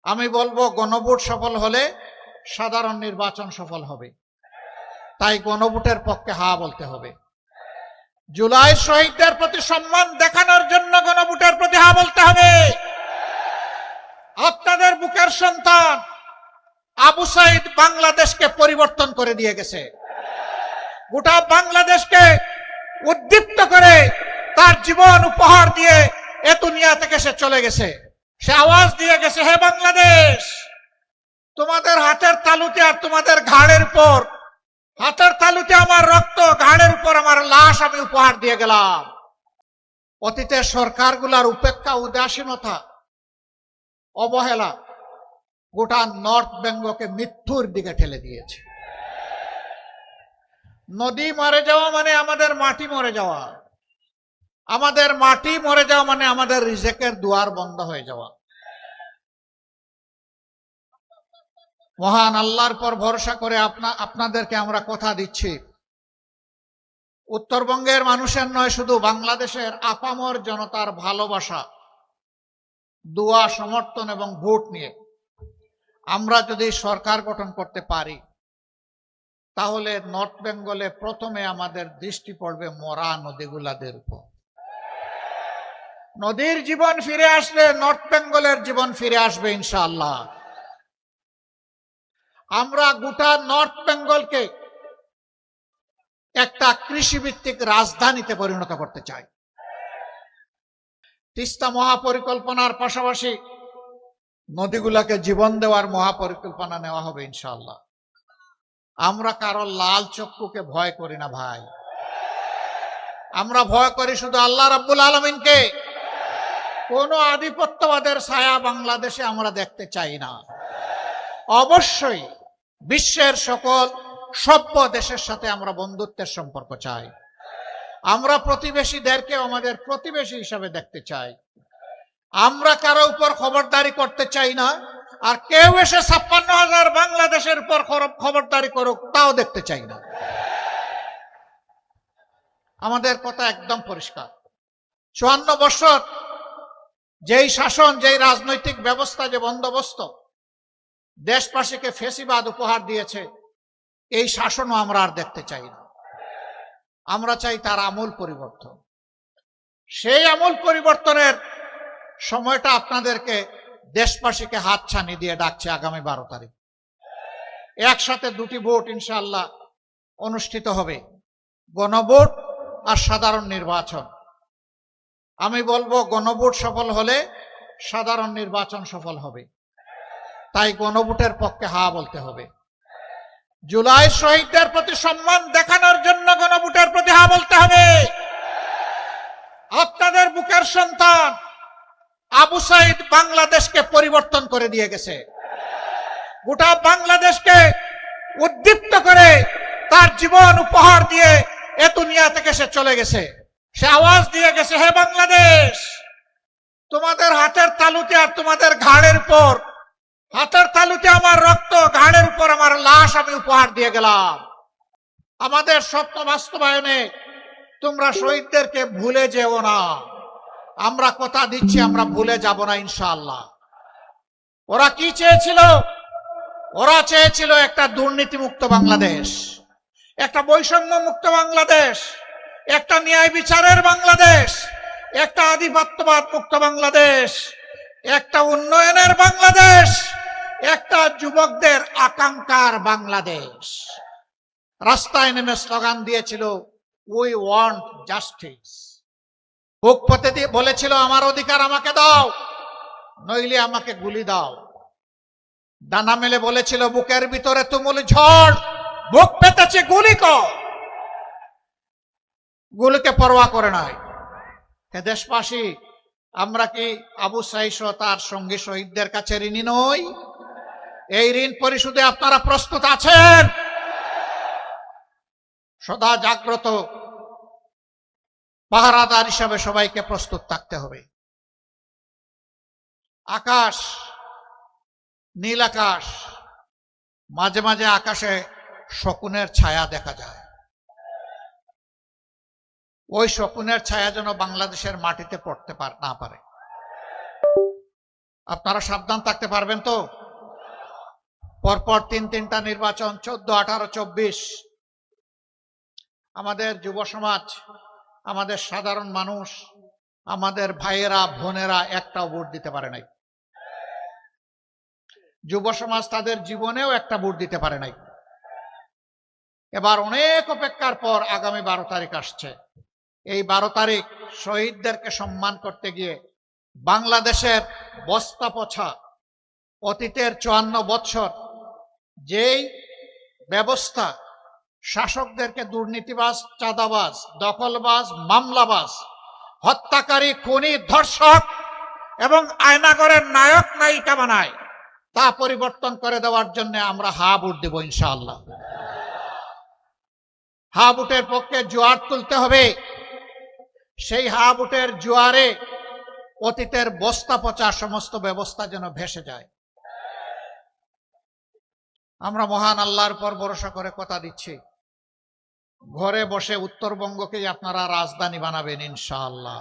আমি বলবো গণভোট সফল হলে সাধারণ নির্বাচন সফল হবে, তাই গণভোটের পক্ষে হা বলতে হবে। জুলাই শহীদদের প্রতি সম্মান দেখানোর জন্য গণভোটের প্রতি হা বলতে হবে। আপনাদের বুকের সন্তান আবু সাইদ বাংলাদেশকে পরিবর্তন করে দিয়ে গেছে, গোটা বাংলাদেশকে উদ্দীপ্ত করে তার জীবন উপহার দিয়ে এ দুনিয়া থেকে সে চলে গেছে। সে আওয়াজ দিয়ে গেছে, হে বাংলাদেশ, তোমাদের হাতের তালুতে আর তোমাদের ঘাড়ের উপর, হাতের তালুতে আমার রক্ত, ঘাড়ের উপর আমার লাশ আমি উপহার দিয়ে গেলাম। অতীতের সরকারগুলার উপেক্ষা, উদাসীনতা, অবহেলা গোটা নর্থ বেঙ্গলকে মৃত্যুর দিকে ঠেলে দিয়েছে। নদী মরে যাওয়া মানে আমাদের মাটি মরে যাওয়া, আমাদের মাটি মরে যাওয়া মানে আমাদের রিজেকের দুয়ার বন্ধ হয়ে যাওয়া। মহান আল্লাহর পর ভরসা করে আপনাদেরকে আমরা কথা দিচ্ছি, উত্তরবঙ্গের মানুষের নয়, শুধু বাংলাদেশের আপামর জনতার ভালোবাসা, দোয়া, সমর্থন এবং ভোট নিয়ে আমরা যদি সরকার গঠন করতে পারি, তাহলে নর্থ বেঙ্গলে প্রথমে আমাদের দৃষ্টি পড়বে মরা নদীগুলাদের উপর। নদীর জীবন ফিরে আসবে, নর্থ বেঙ্গলের জীবন ফিরে আসবে ইনশাআল্লাহ। আমরা গোটা নর্থ বেঙ্গলকে একটা কৃষিভিত্তিক রাজধানীতে পরিণত করতে চাই। তিস্তা মহাপরিকল্পনার পাশাপাশি নদীগুলাকে জীবন দেওয়ার মহাপরিকল্পনা নেওয়া হবে ইনশাআল্লাহ। আমরা কারো লাল চক্ষুকে ভয় করি না ভাই, আমরা ভয় করি শুধু আল্লাহ রাব্বুল আলামিনকে। কোন আধিপত্যবাদের ছায়া বাংলাদেশে আমরা দেখতে চাই না। অবশ্যই বিশ্বের সকল সভ্য দেশের সাথে আমরা বন্ধুত্বের সম্পর্ক চাই। আমরা প্রতিবেশীদেরকে আমাদের প্রতিবেশী হিসাবে দেখতে চাই। আমরা কারো উপর খবরদারি করতে চাই না, আর কেউ এসে 56,000 বাংলাদেশের উপর খবরদারি করুক তাও দেখতে চাই না। আমাদের কথা একদম পরিষ্কার। 54 বছর যেই শাসন, যেই রাজনৈতিক ব্যবস্থা, যে বন্দোবস্ত দেশবাসীকে ফেসিবাদ উপহার দিয়েছে, এই শাসনও আমরা আর দেখতে চাই না। আমরা চাই তার আমূল পরিবর্তন। সেই আমূল পরিবর্তনের সময়টা আপনাদেরকে, দেশবাসীকে হাতছানি দিয়ে ডাকছে আগামী 12 তারিখ। একসাথে দুটি ভোট ইনশাআল্লাহ অনুষ্ঠিত হবে, গণভোট আর সাধারণ নির্বাচন। আমি বলবো গণভোট সফল হলে সাধারণ নির্বাচন সফল হবে, তাই গণভোটের পক্ষে হা বলতে হবে। জুলাই শহীদদের প্রতি সম্মান দেখানোর জন্য গণভোটের প্রতি হা বলতে হবে। আপনাদের বুকের সন্তান আবু সাইদ বাংলাদেশকে পরিবর্তন করে দিয়ে গেছে, গোটা বাংলাদেশকে উদ্দীপ্ত করে তার জীবন উপহার দিয়ে এ দুনিয়া থেকে সে চলে গেছে। সে আওয়াজ দিয়ে গেছে, হে বাংলাদেশ, তোমাদের হাতের তালুতে আর তোমাদের ঘাড়ের উপর, হাতের তালুতে আমার রক্ত, ঘাড়ের উপর আমার লাশ আমি উপহার দিয়ে গেলাম। আমাদের স্বপ্ন বাস্তবায়নে তোমরা শহীদদেরকে ভুলে যেও না। আমরা কথা দিচ্ছি, আমরা ভুলে যাব না ইনশাআল্লাহ। ওরা কি চেয়েছিল? ওরা চেয়েছিল একটা দুর্নীতিমুক্ত বাংলাদেশ, একটা বৈষম্য মুক্ত বাংলাদেশ, একটা ন্যায় বিচারের বাংলাদেশ, একটা আধিপত্যবাদ মুক্ত বাংলাদেশ, একটা উন্নয়নের বাংলাদেশ, একটা যুবকদের আকাঙ্ক্ষার বাংলাদেশ। রাস্তায় নেমে স্লোগান দিয়েছিল, উই ওয়ান্ট জাস্টিস। বুক পেতে দিয়ে বলেছিল, আমার অধিকার আমাকে দাও, নইলে আমাকে গুলি দাও। ডানা মেলে বলেছিল, বুকের ভিতরে তুমুল ঝড়, বুক পেতেছে, গুলি কর। গুলিকে পরোয়া করে নাই। হে দেশবাসী, আমরা কি আবু সাইদ ও তার সঙ্গী শহীদদের কাছে ঋণী নই? এই ঋণ পরিশোধে আপনারা প্রস্তুত আছেন? সদা জাগ্রত পাহারাদার হিসাবে সবাইকে প্রস্তুত থাকতে হবে। আকাশ, নীল আকাশ, মাঝে মাঝে আকাশে শকুনের ছায়া দেখা যায়। ওই শকুনের ছায়া যেন বাংলাদেশের মাটিতে পড়তে না পারে। আপনারা সাবধান থাকতে পারবেন তো? পরপর তিনটা নির্বাচন, 14, 18, 24। আমাদের যুব সমাজ, আমাদের সাধারণ মানুষ, আমাদের ভাইয়েরা বোনেরা একটাও ভোট দিতে পারে নাই। যুব সমাজ তাদের জীবনেও একটা ভোট দিতে পারে নাই। এবার অনেক অপেক্ষার পর আগামী 12 তারিখ আসছে। এই 12 তারিখ শহীদদেরকে সম্মান করতে গিয়ে বাংলাদেশের বস্তা পছা অতীতের 54 বৎসর যেই ব্যবস্থা শাসকদেরকে দুর্নীতিবাজ, চাঁদাবাজ, দখলবাজ, মামলাবাজ, হত্যাকারী, খুনি, ধর্ষক এবং আয়নাগরের নায়ক নায়িকা বানায়, তা পরিবর্তন করে দেওয়ার জন্য আমরা হা ভোট দেব ইনশাআল্লাহ। হা ভোটের পক্ষে জোয়ার তুলতে হবে। সেই হা ভোটের জোয়ারে অতীতের বস্তা পচা সমস্ত ব্যবস্থা যেন ভেসে যায়। আমরা মহান আল্লাহর উপর ভরসা করে কথা দিচ্ছি, ঘরে বসে উত্তরবঙ্গকে আপনারা রাজধানী বানাবেন ইনশাআল্লাহ।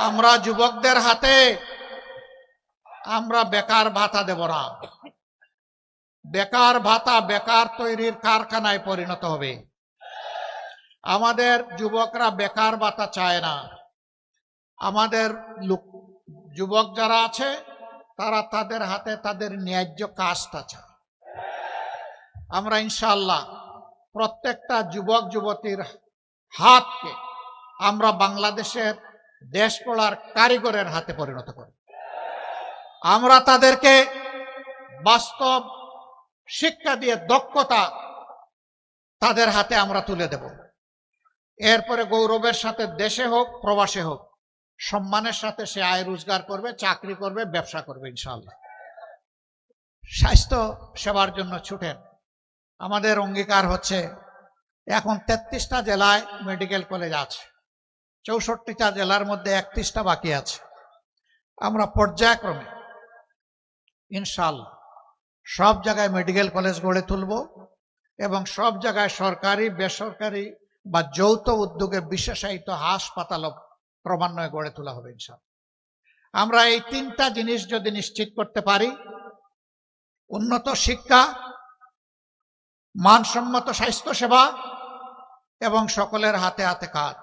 আমরা যুবকদের হাতে আমরা বেকার ভাতা দেব না। বেকার ভাতা বেকার তৈরির কারখানায় পরিণত হবে। আমাদের যুবকরা বেকার ভাতা চায় না। আমাদের যুবক যারা আছে তারা তাদের হাতে তাদের ন্যায্য কাজটা চায়। আমরা ইনশাআল্লাহ প্রত্যেকটা যুবক যুবতীর হাতকে আমরা বাংলাদেশের দেশ গড়ার কারিগরের হাতে পরিণত করি। আমরা তাদেরকে বাস্তব শিক্ষা দিয়ে দক্ষতা তাদের হাতে আমরা তুলে দেব। এরপরে গৌরবের সাথে দেশে হোক প্রবাসে হোক সম্মানের সাথে সে আয় রোজগার করবে, চাকরি করবে, ব্যবসা করবে ইনশাআল্লাহ। স্বাস্থ্য সেবার জন্য ছুটেন। আমাদের অঙ্গীকার হচ্ছে এখন 33টা জেলায় মেডিকেল কলেজ আছে, 64টা জেলার মধ্যে 31টা বাকি আছে। আমরা পর্যায়ক্রমে ইনশাআল্লাহ সব জায়গায় মেডিকেল কলেজ গড়ে তুলব এবং সব জায়গায় সরকারি, বেসরকারি বা যৌথ উদ্যোগে বিশেষায়িত হাসপাতাল ক্রমান্বয়ে গড়ে তোলা হবে ইনশাআল্লাহ। আমরা এই 3টা জিনিস যদি নিশ্চিত করতে পারি, উন্নত শিক্ষা, মানসম্মত স্বাস্থ্য সেবা এবং সকলের হাতে হাতে কাজ,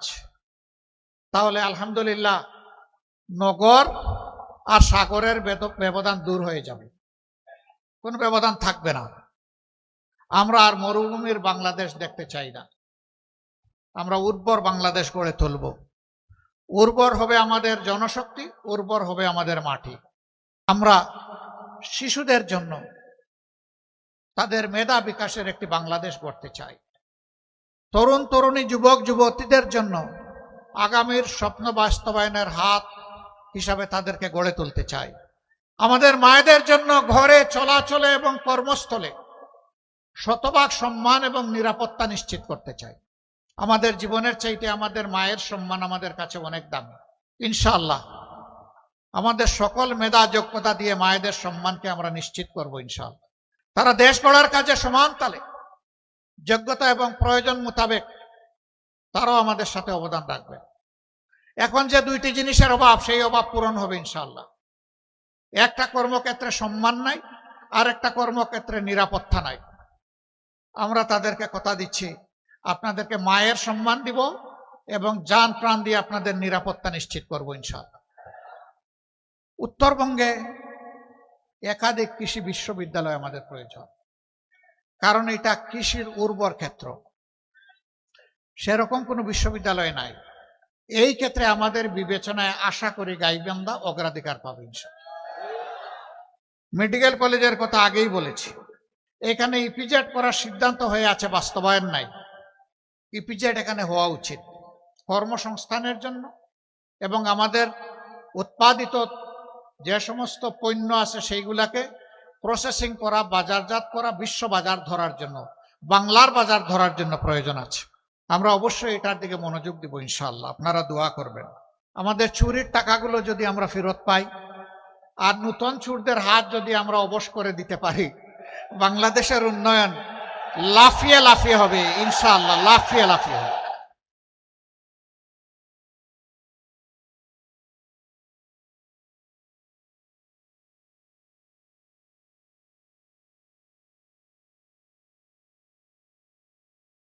তাহলে আলহামদুলিল্লাহ নগর আর সাগরের ব্যবধান দূর হয়ে যাবে, কোনো ব্যবধান থাকবে না। আমরা আর মরুভূমির বাংলাদেশ দেখতে চাই না। আমরা উর্বর বাংলাদেশ গড়ে তুলব। উর্বর হবে আমাদের জনশক্তি, উর্বর হবে আমাদের মাটি। আমরা শিশুদের জন্য তাদের মেধা বিকাশের একটি বাংলাদেশ গড়তে চাই। তরুণ তরুণী, যুবক যুবতীদের জন্য আগামীর স্বপ্ন বাস্তবায়নের হাত হিসাবে তাদেরকে গড়ে তুলতে চাই। আমাদের মায়েদের জন্য ঘরে চলাচলে এবং কর্মস্থলে শতভাগ সম্মান এবং নিরাপত্তা নিশ্চিত করতে চাই। আমাদের জীবনের চাইতে আমাদের মায়ের সম্মান আমাদের কাছে অনেক দামি। ইনশাআল্লাহ আমাদের সকল মেধা যোগ্যতা দিয়ে মায়েদের সম্মানকে আমরা নিশ্চিত করব ইনশাআল্লাহ। তারা দেশ গড়ার কাজে সমান তালে যোগ্যতা এবং প্রয়োজন মোতাবেক তারাও আমাদের সাথে অবদান রাখবে। এখন যে 2টি জিনিসের অভাব, সেই অভাব পূরণ হবে ইনশাআল্লাহ। একটা কর্মক্ষেত্রে সম্মান নাই, আর একটা কর্মক্ষেত্রে নিরাপত্তা নাই। আমরা তাদেরকে কথা দিচ্ছি, আপনাদেরকে মায়ের সম্মান দিব এবং জান প্রাণ দিয়ে আপনাদের নিরাপত্তা নিশ্চিত করব ইনশাআল্লাহ। উত্তরবঙ্গে একাধিক কৃষি বিশ্ববিদ্যালয় আমাদের প্রয়োজন, কারণ এটা কৃষির উর্বর ক্ষেত্র। সেরকম কোনো বিশ্ববিদ্যালয় নাই। এই ক্ষেত্রে আমাদের বিবেচনায় আশা করি গাইবান্ধা অগ্রাধিকার পাবে ইনশাআল্লাহ। মেডিকেল কলেজের কথা আগেই বলেছি, এখানে ইপিজেড করার সিদ্ধান্ত হয়ে আছে, বাস্তবায়ন নাই। ইপিজেড এখানে হওয়া উচিত কর্মসংস্থানের জন্য এবং আমাদের উৎপাদিত যে সমস্ত পণ্য আছে সেইগুলাকে প্রসেসিং করা, বাজারজাত করা, বিশ্ব বাজার ধরার জন্য, বাংলার বাজার ধরার জন্য প্রয়োজন আছে। আমরা অবশ্যই এটার দিকে মনোযোগ দিব ইনশাআল্লাহ। আপনারা দোয়া করবেন। আমাদের চুরির টাকাগুলো যদি আমরা ফেরত পাই আর নতুন চোরদের হাত যদি আমরা অবশ করে দিতে পারি, বাংলাদেশের উন্নয়ন লাফিয়ে লাফিয়ে হবে ইনশাআল্লাহ, লাফিয়ে লাফিয়ে হবে।